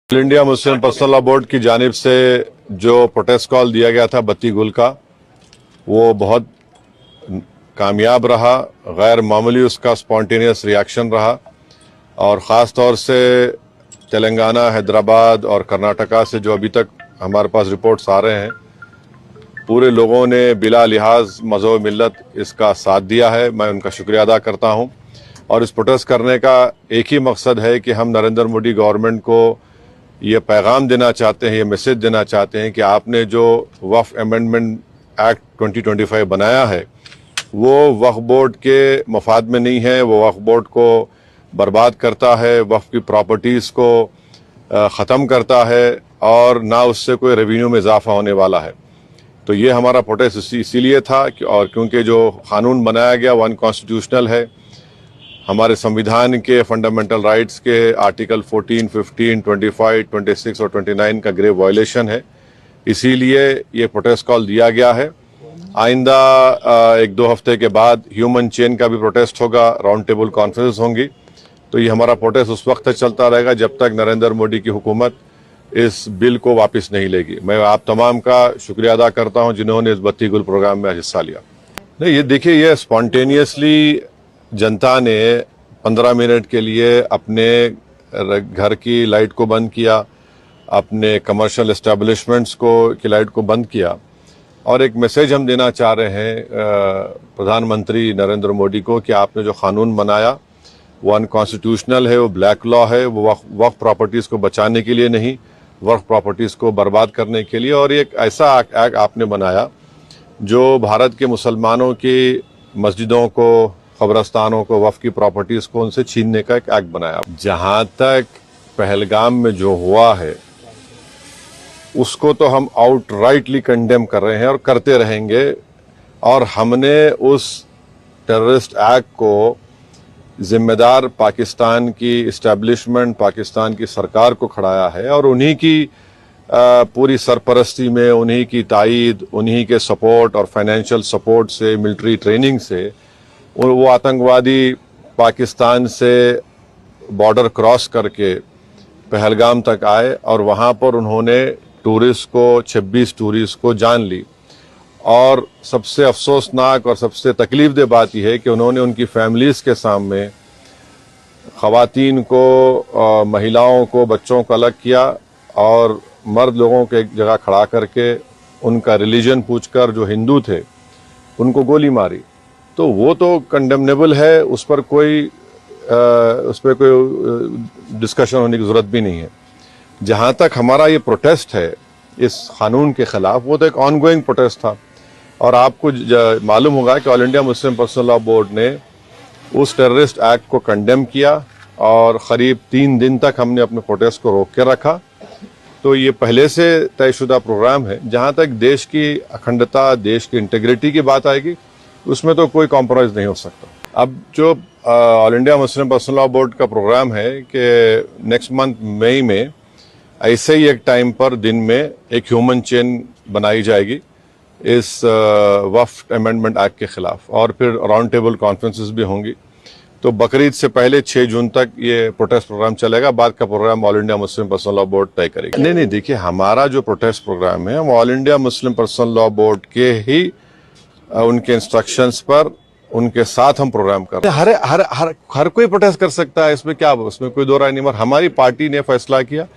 All India Muslim personal law board की जानिब से जो प्रोटेस्ट कॉल दिया गया था बत्ती गुल का, वो बहुत कामयाब रहा। गैर मामूली उसका स्पॉन्टेनियस रिएक्शन रहा और ख़ास तौर से तेलंगाना, हैदराबाद और कर्नाटका से जो अभी तक हमारे पास रिपोर्ट्स आ रहे हैं, पूरे लोगों ने बिला लिहाज मज़हब मिल्लत इसका साथ दिया है। मैं उनका शुक्रिया अदा करता हूं। और इस प्रोटेस्ट करने का एक ही मकसद है कि हम नरेंद्र मोदी गवर्नमेंट को ये पैगाम देना चाहते हैं, ये मैसेज देना चाहते हैं कि आपने जो वक्फ अमेंडमेंट एक्ट 2025 बनाया है वो वक्फ बोर्ड के मफाद में नहीं है। वो वक्फ बोर्ड को बर्बाद करता है, वक्फ की प्रॉपर्टीज़ को ख़त्म करता है और ना उससे कोई रेवेन्यू में इजाफा होने वाला है। तो ये हमारा प्रोटेस्ट इसीलिए था और क्योंकि जो कानून बनाया गया वो अनकॉन्स्टिट्यूशनल है, हमारे संविधान के फंडामेंटल राइट्स के आर्टिकल 14, 15, 25, 26 और 29 का ग्रेव वायलेशन है। इसीलिए ये प्रोटेस्ट कॉल दिया गया है। आइंदा 1-2 हफ्ते के बाद ह्यूमन चेन का भी प्रोटेस्ट होगा, राउंड टेबल कॉन्फ्रेंस होंगी। तो ये हमारा प्रोटेस्ट उस वक्त तक चलता रहेगा जब तक नरेंद्र मोदी की हुकूमत इस बिल को वापस नहीं लेगी। मैं आप तमाम का शुक्रिया अदा करता हूं जिन्होंने इस बत्ती गुल प्रोग्राम में हिस्सा लिया। नहीं, ये देखिए, ये स्पॉन्टेनियसली जनता ने 15 मिनट के लिए अपने घर की लाइट को बंद किया, अपने कमर्शियल एस्टेब्लिशमेंट्स की लाइट को बंद किया और एक मैसेज हम देना चाह रहे हैं प्रधानमंत्री नरेंद्र मोदी को कि आपने जो कानून बनाया वो अनकॉन्स्टिट्यूशनल है, वो ब्लैक लॉ है, वो वक्फ प्रॉपर्टीज़ को बचाने के लिए नहीं, वक्फ प्रॉपर्टीज़ को बर्बाद करने के लिए। और एक ऐसा एक्ट आपने बनाया जो भारत के मुसलमानों की मस्जिदों को, कब्रस्तानों को, वक्फ की प्रॉपर्टीज़ को उनसे छीनने का एक एक्ट बनाया। जहाँ तक पहलगाम में जो हुआ है उसको तो हम आउटराइटली कंडेम कर रहे हैं और करते रहेंगे। और हमने उस टेररिस्ट एक्ट को जिम्मेदार पाकिस्तान की इस्टेब्लिशमेंट, पाकिस्तान की सरकार को खड़ाया है और उन्हीं की पूरी सरपरस्ती में, उन्हीं की तायद, उन्हीं के सपोर्ट और फाइनेंशियल सपोर्ट से, मिलिट्री ट्रेनिंग से वो आतंकवादी पाकिस्तान से बॉर्डर क्रॉस करके पहलगाम तक आए और वहाँ पर उन्होंने 26 टूरिस्ट को जान ली। और सबसे अफसोसनाक और सबसे तकलीफदेह बात यह है कि उन्होंने उनकी फैमिलीज़ के सामने ख़वातीन को, महिलाओं को, बच्चों को अलग किया और मर्द लोगों को एक जगह खड़ा करके उनका रिलीजन पूछकर जो हिंदू थे उनको गोली मारी। तो वो तो कंडेमनेबल है, उस पर कोई डिस्कशन होने की ज़रूरत भी नहीं है। जहाँ तक हमारा ये प्रोटेस्ट है इस कानून के ख़िलाफ़, वो तो एक ऑनगोइंग प्रोटेस्ट था। और आपको मालूम होगा कि all India Muslim personal law board ने उस टेररिस्ट एक्ट को कंडेम किया और क़रीब 3 दिन तक हमने अपने प्रोटेस्ट को रोक के रखा। तो ये पहले से तयशुदा प्रोग्राम है। जहाँ तक देश की अखंडता, देश की इंटीग्रिटी की बात आएगी उसमें तो कोई कॉम्प्रोमाइज़ नहीं हो सकता। अब जो all India Muslim personal law board का प्रोग्राम है कि नेक्स्ट मंथ मई में ऐसे ही एक टाइम पर दिन में एक ह्यूमन चेन बनाई जाएगी इस वक्फ अमेंडमेंट एक्ट के ख़िलाफ़ और फिर राउंड टेबल कॉन्फ्रेंसेस भी होंगी। तो बकरीद से पहले 6 जून तक ये प्रोटेस्ट प्रोग्राम चलेगा। बाद का program all India Muslim personal law board तय करेगी। नहीं, देखिए, हमारा जो प्रोटेस्ट प्रोग्राम है हम all India Muslim personal law board के ही उनके इंस्ट्रक्शंस पर, उनके साथ हम प्रोग्राम कर रहे हैं। हर कोई प्रोटेस्ट कर सकता है, इसमें क्या, उसमें कोई दो राय नहीं। मगर हमारी पार्टी ने फैसला किया